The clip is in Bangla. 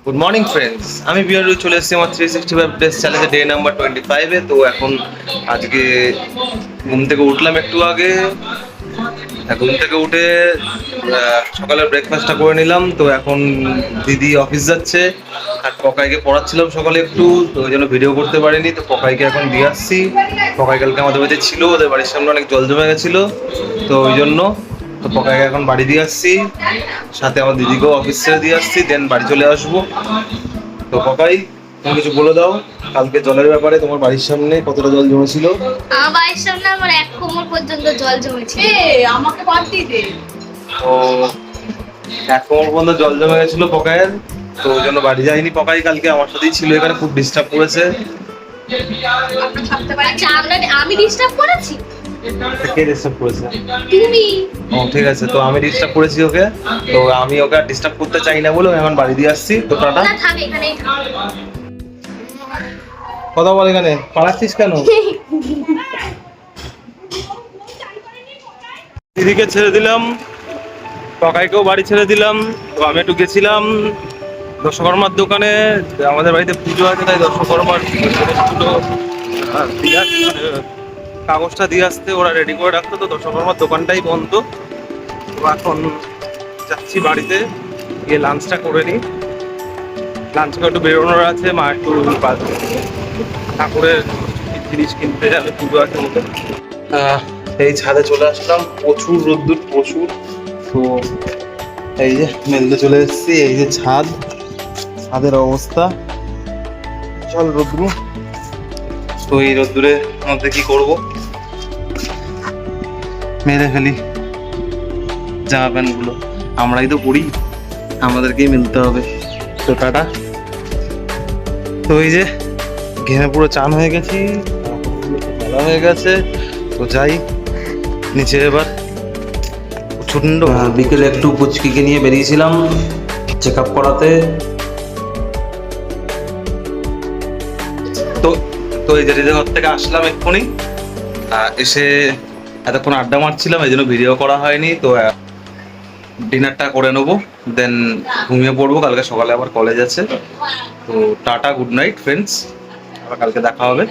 গুড মর্নিং ফ্রেন্ডস, আমি বিয়ার চলে এসেছি আমার 365 ডেজ চ্যালেঞ্জে ডে নাম্বার 25-এ। তো এখন আজকে ঘুম থেকে উঠলাম একটু আগে। ঘুম থেকে উঠে সকালের ব্রেকফাস্টটা করে নিলাম। তো এখন দিদি অফিস যাচ্ছে আর পকাইকে পড়াচ্ছিলাম সকালে একটু, তো ওই জন্য ভিডিও করতে পারিনি। তো পকাইকে এখন দিয়ে আসছি। পকাই কালকে আমাদের বাড়িতে ছিল, ওদের বাড়ির সামনে অনেক জল জমে গেছিলো, তো ওই জন্য তো পকাইকে এখন বাড়ি দিয়ে আসছি, সাথে আমার দিদিকেও অফিস ছেড়ে দিয়ে আসছি, দেন বাড়ি চলে আসবো। তো পকাই, তুমি কিছু বলে দাও কালকে জলের ব্যাপারে। তোমার বাড়ির সামনে কতটা জল জমেছিল? আমার বাড়ির সামনে আমার এক কোমর পর্যন্ত জল জমেছিল। আমাকে বাদ দিয়ে দে। তো এক কোমর পর্যন্ত জল জমে গেছিল পকাইয়ের, তো ওই জন্য বাড়ি যায়নি। পকাই কালকে আমার সাথেই ছিল, এখানে খুব ডিস্টার্ব করেছে। আচ্ছা, আমি ডিস্টার্ব করেছি? কে ডিস্টার্ব করেছে? তুমি। ও ঠিক আছে, তো আমি ডিস্টার্ব করেছি ওকে। তো আমি ওকে আর ডিস্টার্ব করতে চাই না বলে এখন বাড়ি দিয়ে আসছি। তো টাটা। না, থাক এখানেই থাক। কথা বল, এখানে পালাচ্ছিস কেন? দিদিকে ছেড়ে দিলাম, পকাইকেও বাড়ি ছেড়ে দিলাম। তো আমি একটু গেছিলাম দশকর্মার দোকানে, আমাদের বাড়িতে পুজো আছে, তাই দশকর্মার জিনিসগুলো দিয়ে কাগজটা দিয়ে আসতে ওরা রেডি করে রাখতো। তো দশকর্মার দোকানটাই বন্ধ। তো এখন যাচ্ছি বাড়িতে, গিয়ে লাঞ্চটা করে নিই। লাঞ্চ করে একটু বেরোনোর আছে, মা একটু ঠাকুরের জিনিস কিনতে যাবে, পুজো আছে বলে। এই ছাদে চলে আসলাম, প্রচুর রোদ্দুর, প্রচুর। তো এই যে মেলতে চলে এসেছি, এই যে ছাদের অবস্থা, চল রোদ্দুর। তো এই রোদ্দুরের মধ্যে কি করব, মেরে ফেলি জামা প্যান্ট গুলো। আমরাই তো পড়ি, আমাদেরকেই মেলতে হবে। তো টাটা। তো এই যে ঘেমে পুরো চান হয়ে গেছি, ভালো হয়ে গেছে। তো যাই নিচে এবার। প্রচন্ড বিকেলে একটু পুচকিকে নিয়ে বেরিয়েছিলাম চেক আপ করাতে। তো তো এই যে ঘর থেকে আসলাম এক্ষুনি, এসে এতক্ষণ আড্ডা মারছিলাম, এই জন্য ভিডিও করা হয়নি। তো ডিনারটা করে নেবো, দেন ঘুমিয়ে পড়বো, কালকে সকালে আবার কলেজ আছে। তো টাটা, গুড নাইট ফ্রেন্ডস, আবার কালকে দেখা হবে।